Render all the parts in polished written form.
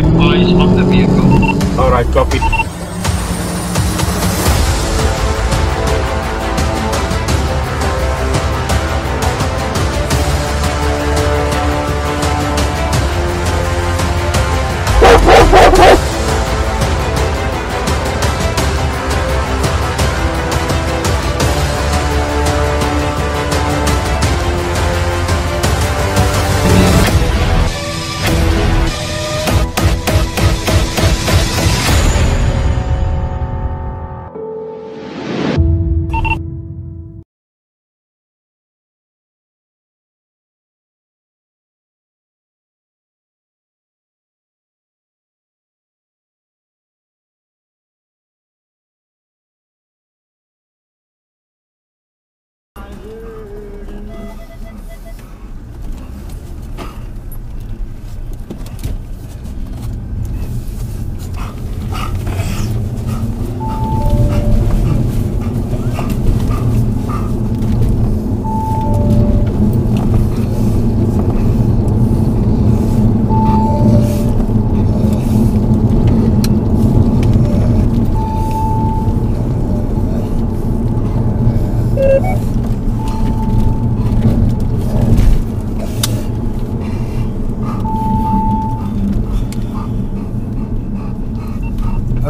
have eyes on the vehicle. All right, copy.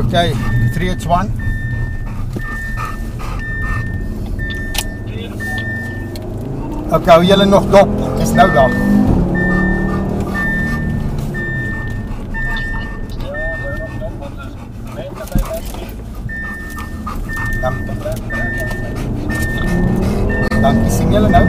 Okay, 3H1. Okay, hou julle nog dop. Dis nou daar. Dankie, sien julle nou?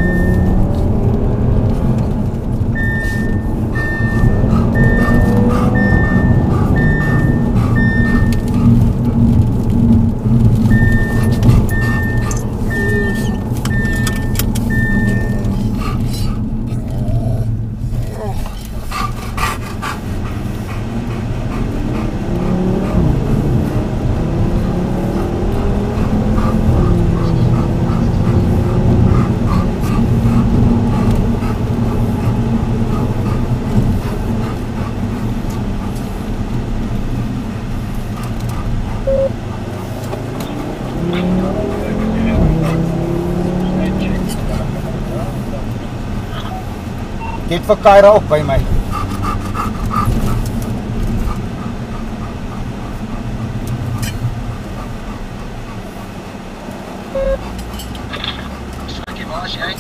Dit vir Kyra op by my. Stukkie waar is jy?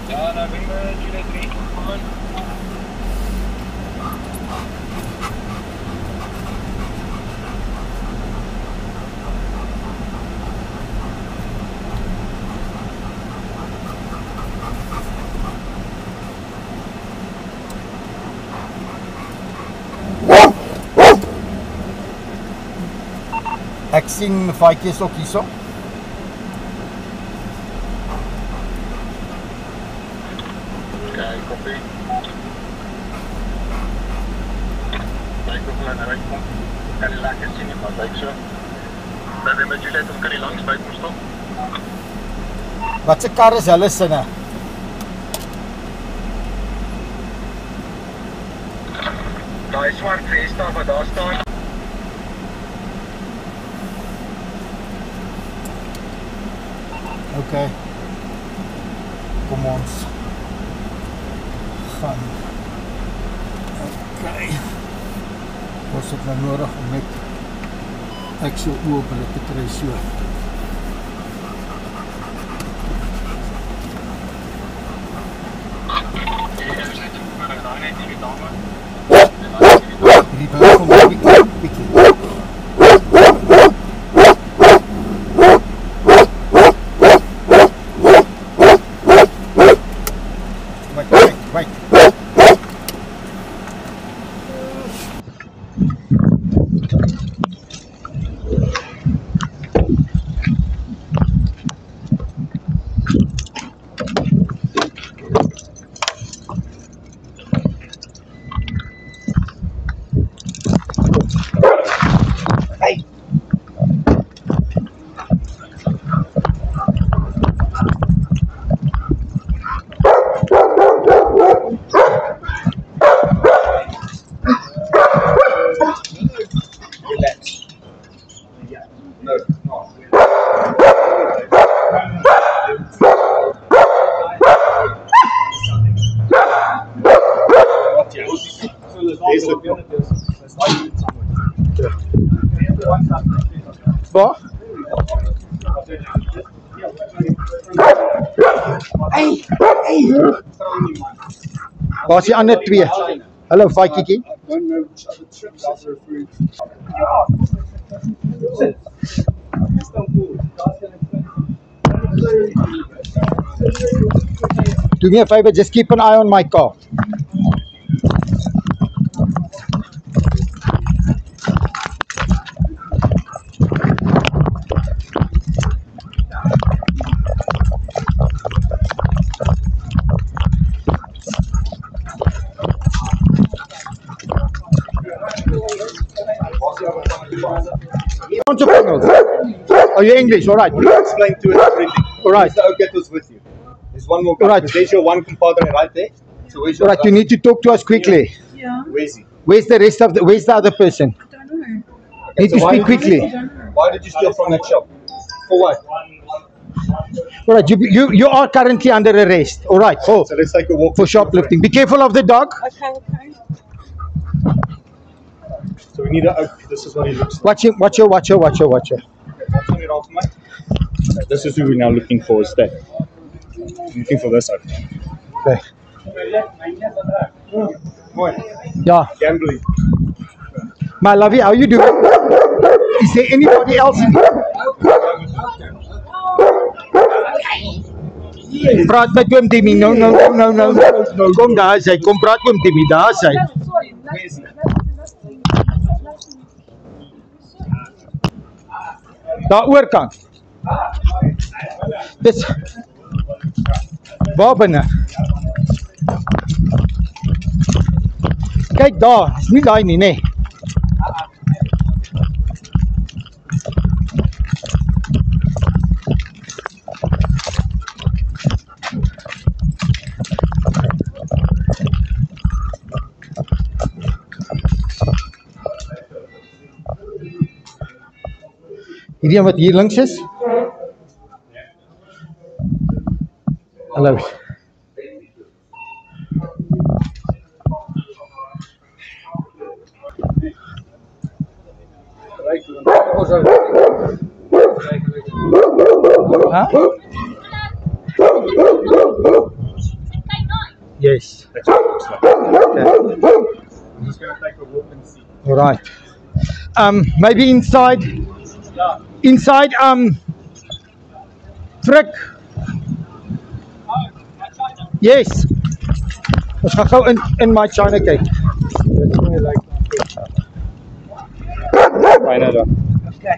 Ja, nou ben we Juliet 3. Kom aan. Ek sien vaatjies ook hierso. Okay, copy. Kijk of hulle nou uitkom. Kan die lekker sien nie, maar lyk so. Dan ben met Juliet om kan die langs by kom stop. Wat se kar is hulle sinne? Daai swart Vesta wat daar staan. Okay. Kom ons gaan. Okay. Ons het nou nodig om met ek so oop hulle te kry so. Hierdie bou kom 'n bietjie. Wait. He's with me. Waar? Hey, hey. Waar is die ander twee? Hallo, Vaikietjie. Do me a favor, just keep an eye on my car. Are you English? All right. You explain to it everything. All right. Mr. Oket was with you. There's one more guy. All right. There's your one compadre right there. So where's your All right, you need to talk to us quickly. Yeah. Where is he? Where's the rest of the? Where's the other person? I don't know. Need to so why speak did you- quickly. Why did you steal from that shop? For what? All right, you are currently under arrest. All right, So let's take a walk. for shoplifting. Be careful of the dog. Okay, okay. So we need a. This is what he looks like. Watch him. Watch her. Watch her. Watch her. Watch her. Turn it off, mate. Okay, this is who we're now looking for. Is that? Looking for this. Okay. Boy, Yeah. gambling. My lovey, how you doing? Is there anybody else in here? Praat met oom Timmy. No. Kom daar is hy. Kom praat oom Timmy. Daar is hy. Daar oorkant. Dis waar binne. Kyk daar, is nie daai nie, nee. Hierdie een wat hier links is? Hallo. Huh? Yes. That's what it looks like. Okay. I'm just gonna take a walk and see. All right. Maybe inside. Inside. Frik. Yes. Ons gaan gou in my China kyk. That's where I like. Right now, though. Okay.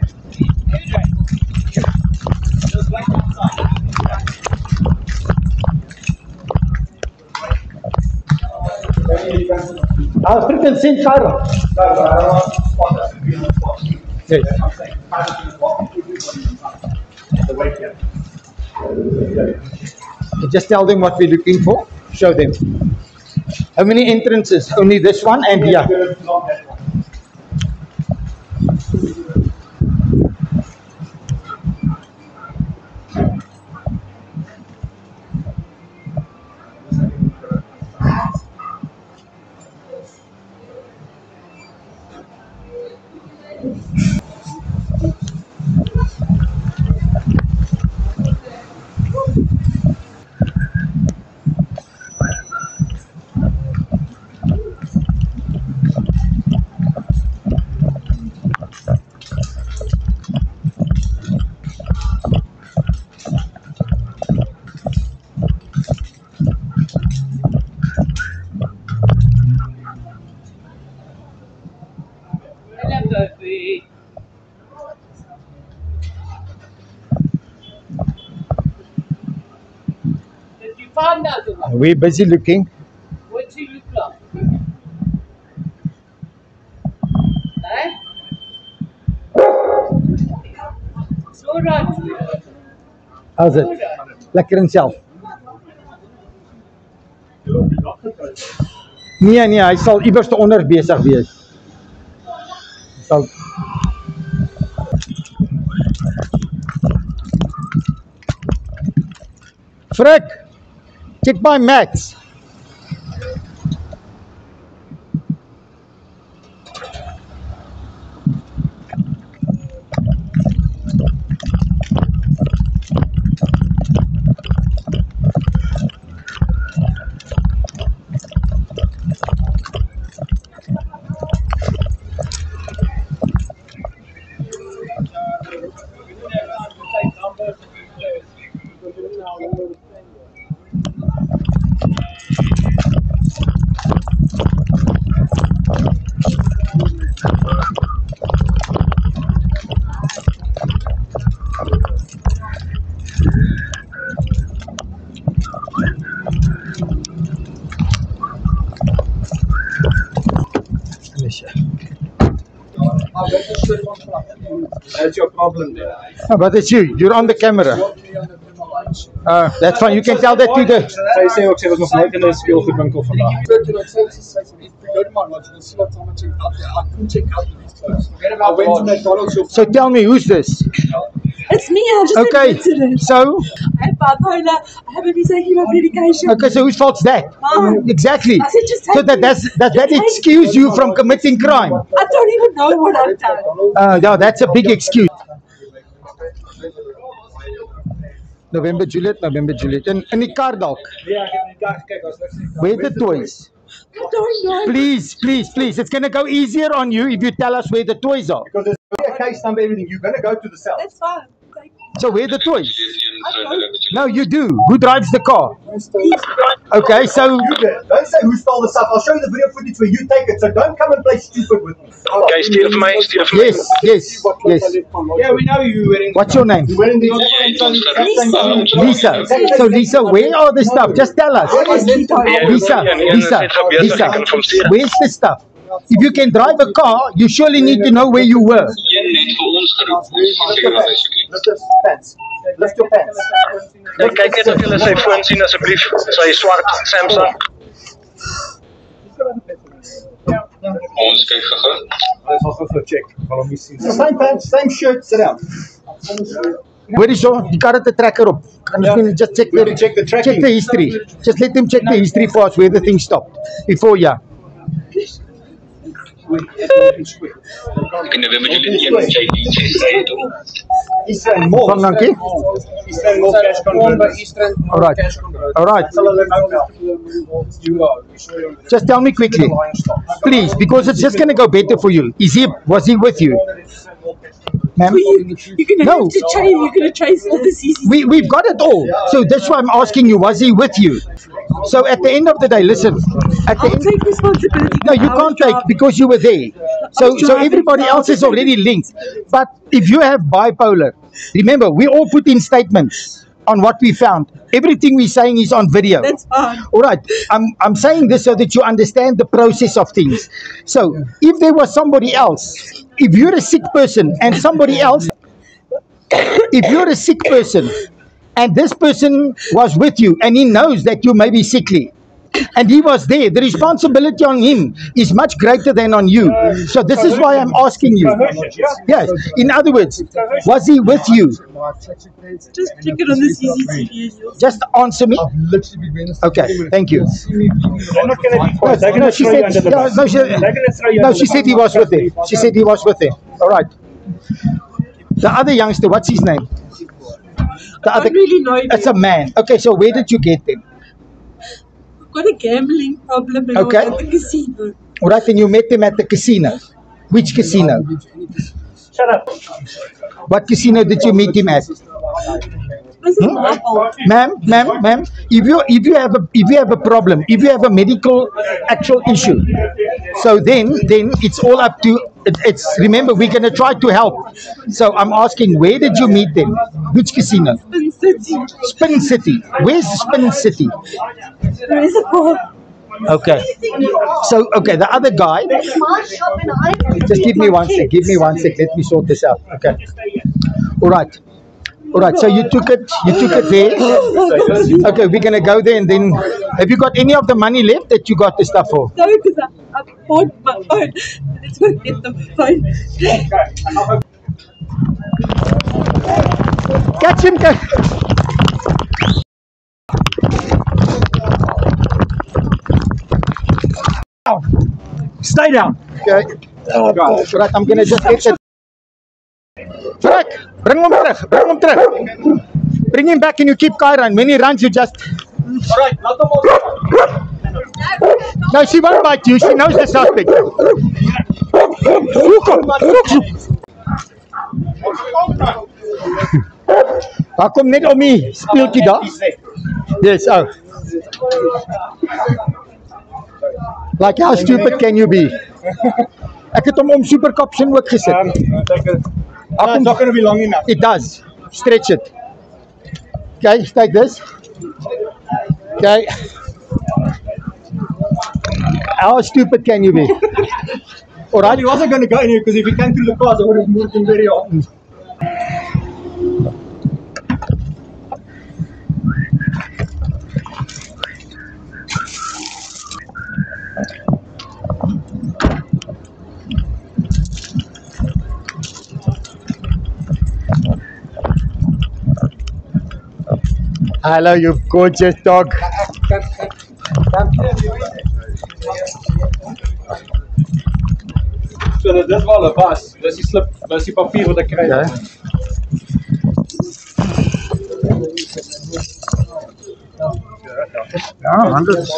African Saint Cairo. Yes. Just tell them what we're looking for. Show them. How many entrances? Only this one and yeah. Did you find another one? We're busy looking. What's he look like? Eh? It's all right. How's it? Lekker in self. Nee, hy sal iewers te onder besig wees. Hy sal Frik, check my max. That's your problem there. No, but it's you. You're on the camera. That's fine. You can tell that to the. Sy sê ook sy was nog nooit in 'n speelgoedwinkel vandag. I went to McDonald's. So tell me, who's this? It's me, I just Okay. admitted it. So, I have bipolar, I haven't been taking my medication. okay. So whose fault's that? Mine. Exactly. I said just So take does that excuse you from committing crime? I don't even know what I've done. No, that's a big excuse. November Juliet. In die kar dalk. Where the toys? I don't know. Please. It's going to go easier on you if you tell us where the toys are. Because there's a case number, everything. You're going to go to the cell. That's fine. Thank you. So where the toys? I don't. No, you do. Who drives the car? Okay, so You did. Don't say who stole the stuff. I'll show you the video footage where you take it. So don't come and play stupid with me. Okay, stuur vir my. yes. Yeah, we know you wearing. What's your name? You're wearing the Lisa. So Lisa, where are the stuff? Just tell us. Lisa, where's the stuff? If you can drive a car, you surely need to know where you were. Lift your pants. Lift your pants. Ja, kyk net of julle sy foon sien asseblief. Sy swart Samsung. Ons kyk gou. Let's also go check. Same pants, same shirt. Sit down. Where is your? Die kar het 'n tracker op. Can you just check We check the tracking. check the history. Just let them check the history for us where the thing stopped before. Yeah. In November Juliet Eastern Mall. Van dankie. Eastern Mall cash converters. All right. Just tell me quickly, please, because it's just going to go better for you. Was he with you? Ma'am? You're gonna No. have to trace. You're gonna trace all the CCTV. We've got it all. So that's why I'm asking you, was he with you? So at the end of the day, listen. At the I'll end, take responsibility. no, you can't take because you were there. So everybody else is already linked. But if you have bipolar, remember, we all put in statements on what we found. Everything we're saying is on video. That's fine. All right. I'm saying this so that you understand the process of things. So if there was somebody else, if you're a sick person and somebody else, if you're a sick person and this person was with you and he knows that you may be sickly and he was there, the responsibility on him is much greater than on you. So this is why I'm asking you. Yes. In other words, was he with you? Just check it on the CCTV. Just answer me. Okay, thank you. They're not going to be quiet. They're going No, to she throw you said, under the yeah, bus. no, she, They're going to throw you no, under she the said bus. he was with him. She said he was with him. All right. The other youngster, what's his name? The I other, don't really know him. it's a man. Okay, so where did you get them? I've got a gambling problem and Okay. I was at the casino. All right, and you met them at the casino. Which casino? Shut up. What casino did you meet him at? This is my fault. Ma'am, if you have a problem, if you have a medical actual issue, so then it's all up to it's. Remember, we're gonna try to help. So I'm asking, where did you meet them? Which casino? Spin City. Spin City. Where's Spin City? There is a bar. Okay. So okay, the other guy. That's my shop and I Just give me one sec. Give me one sec. Let me sort this out. Okay. All right. All right. So you took it there. Okay, we're gonna go there and then. Have you got any of the money left that you got the stuff for? No, because I bought my phone. Let's go get the phone. Catch him. Stay down. Okay. Right, I'm gonna just get it. Frank, bring him terug. Bring him back and you keep Kyron. When he runs, you just. All right, not the more. No, she won't bite you. She knows the suspect. Look, Waar kom net om die speeltjie daar? Yes, oh. Like how stupid can you be? Ek het hom om Supercup sin ook gesit. It's not going to be long enough. It does. Stretch it. Okay, take this. Okay. How stupid can you be? Alright. He wasn't going to go in here because if he came through the cars, I would have moved him very hard. Hello, you gorgeous dog. So dit is wel 'n was. Dis die slip, dis die papier wat ek kry. Ja. Ja, 100.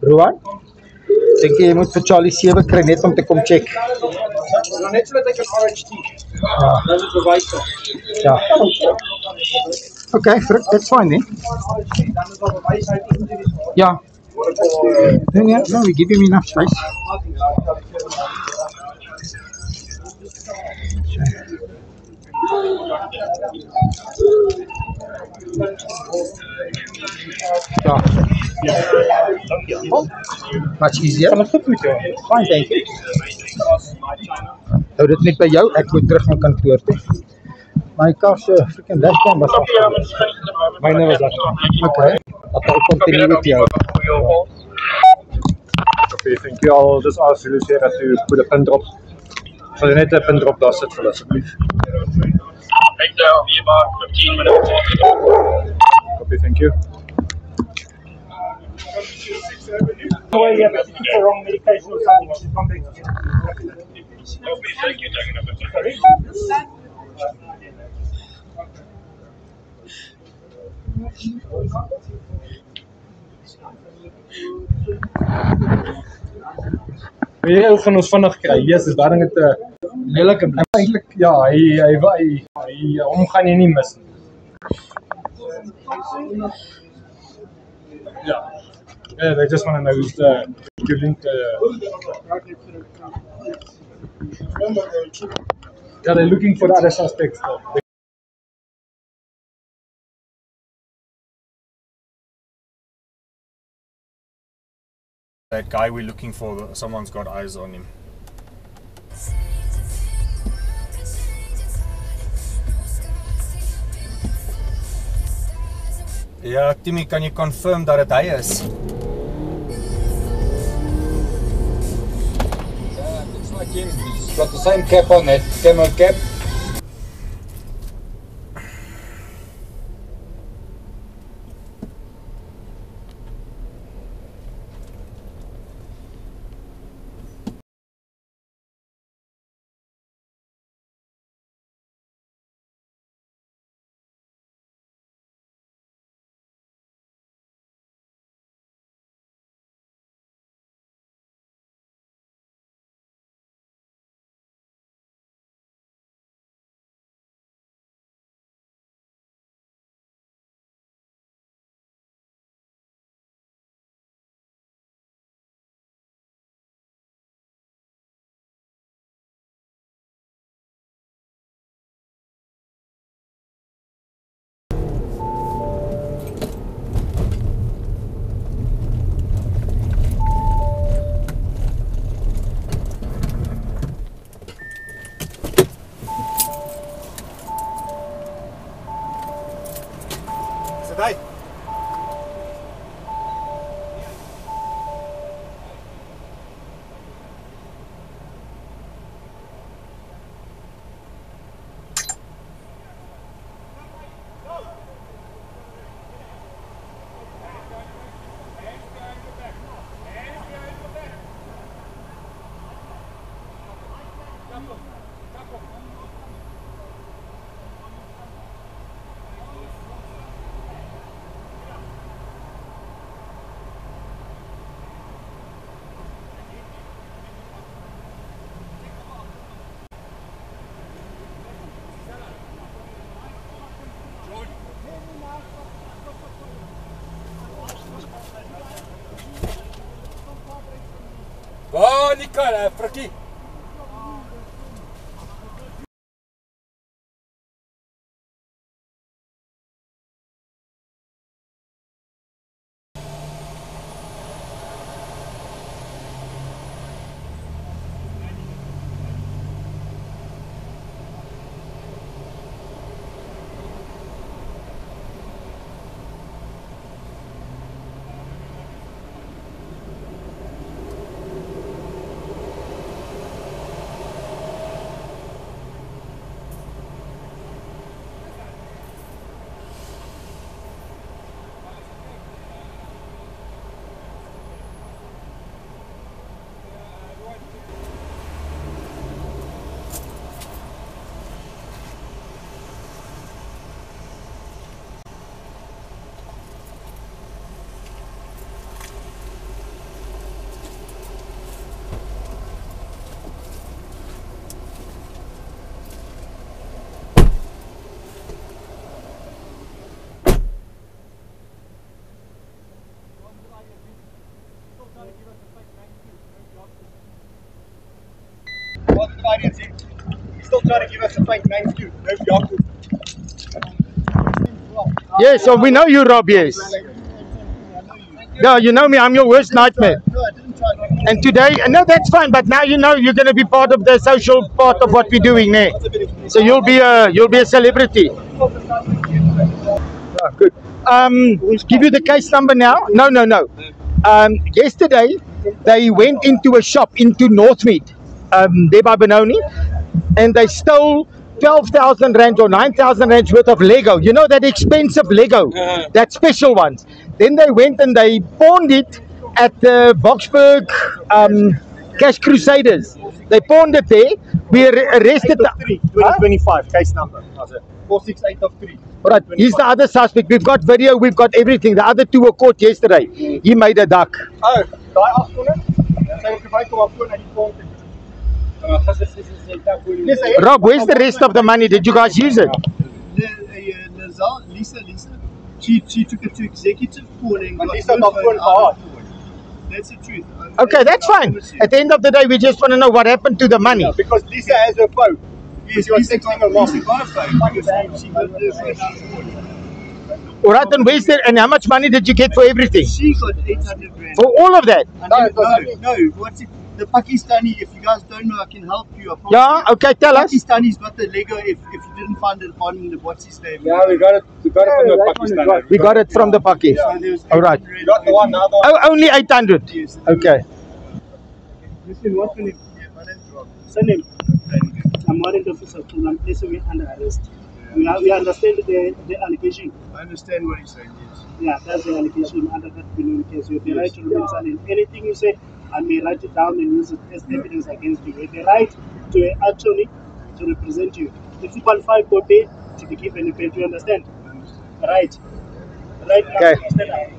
Rowan? Dink jy moet vir Charlie 7 kry net om te kom check? Nou net sodat ek 'n orange tea. Dan is dit bewys. Ja. Okay, that's fine then. Dan is al bewys hy het nie. Yeah. No, we give him enough space. Yeah. Much easier. Fine, thank you. Hou dit net by jou, ek moet terug na kantoor toe. My car se freaking dashcam was af. Myne was af. Okay. I'll continue with you. Okay, thank you. I'll just ask Lucia to put a pin drop. Sal jy net 'n pin drop daar sit vir asseblief? Right there, I'll be about 15 minutes. Okay, thank you. Well, yeah, but it's the wrong medication or something. She's come back. Okay, thank you. Sorry? Jy gaan ons vinnig kry. Jesus, daardie het 'n lelike eintlik ja, hy hom gaan jy nie mis nie. Ja. Yeah, they just want to know who's the link. Yeah, they're looking for the other suspects. That guy we're looking for, someone's got eyes on him. Ja, Timmy, kan jy confirm dat dit hy is? It's like him. He's got the same cap on, that camel cap. Hey. car, Frikkie. What's the audience here? He's still trying to give us a fake name too. Yes, so we know you, Rob, yes. No, you know me, I'm your worst nightmare. And today, no, that's fine, but now you know you're going to be part of the social part of what we're doing there. So you'll be a celebrity. Oh, good. Give you the case number now? No. Yesterday, they went into a shop into Northmead, there by Benoni, and they stole 12,000 rand or 9,000 rand worth of Lego. You know that expensive Lego, that special ones. Then they went and they pawned it at the Boksburg Cash Crusaders. They pawned it there. We arrested the 2025 case number. 468 of 3. Alright, he's the other suspect. We've got video, we've got everything. The other two were caught yesterday. He made a duck. Oh, daai afskone? Sy het gebruik om afkoon na die pond te doen. Rob, where's the rest of the money? Did you guys use it? Lisa, she took it to executive pawning. Maar Lisa het afkoon gehad. That's the truth. Okay, that's fine. At the end of the day, we just want to know what happened to the money. Because Lisa has her phone. Yes, Lisa got a phone. She got the phone. Alright, and where's the, and how much money did you get for everything? She got 800 rand. For all of that? No, what's it? The Pakistani, if you guys don't know, I can help you. Yeah, okay, tell us. Pakistani's got the Lego if you didn't find it on the what's his name. Yeah, we got it from the Pakistan. We got it from the Pakis. Alright. We got the one now. Only 800? Yes. Okay. Listen, what's your name? Yeah, my name's Rob. Surname? I'm warrant officer from I'm placing it under arrest. We understand the allegation. I understand what he's saying, yes. Yeah, that's the allegation under that Benoni case. You have the right to remain silent. Anything you say, I may write it down and use it as evidence against you. You have the right to an attorney to represent you. If you qualify for bail, to be given a bail, do you understand? Right. Right now, Okay. stand up.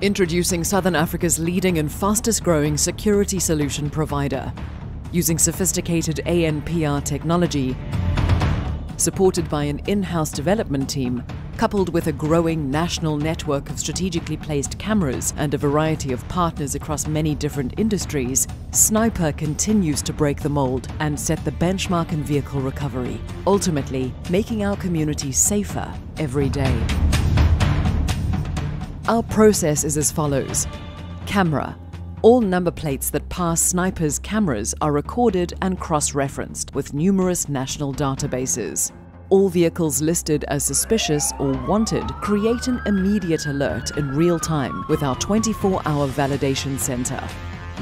Introducing Southern Africa's leading and fastest growing security solution provider. Using sophisticated ANPR technology, supported by an in-house development team, coupled with a growing national network of strategically placed cameras and a variety of partners across many different industries, Sniper continues to break the mold and set the benchmark in vehicle recovery, ultimately making our communities safer every day. Our process is as follows. Camera. All number plates that pass Sniper's cameras are recorded and cross-referenced with numerous national databases. All vehicles listed as suspicious or wanted create an immediate alert in real time with our 24-hour validation center.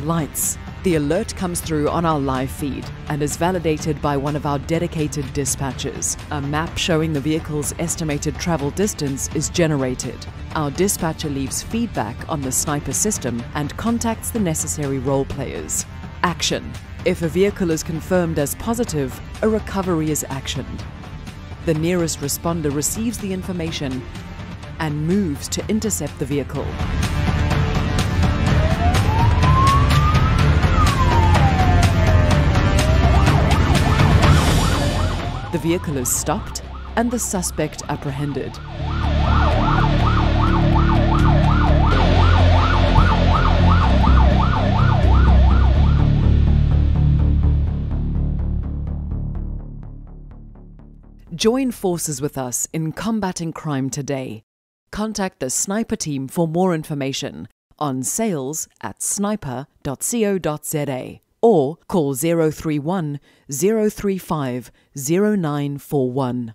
Lights. The alert comes through on our live feed and is validated by one of our dedicated dispatchers. A map showing the vehicle's estimated travel distance is generated. Our dispatcher leaves feedback on the Sniper system and contacts the necessary role players. Action. If a vehicle is confirmed as positive, a recovery is actioned. The nearest responder receives the information and moves to intercept the vehicle. The vehicle is stopped and the suspect apprehended. Join forces with us in combating crime today. Contact the Sniper team for more information on sales@sniper.co.za or call 031 035 0941.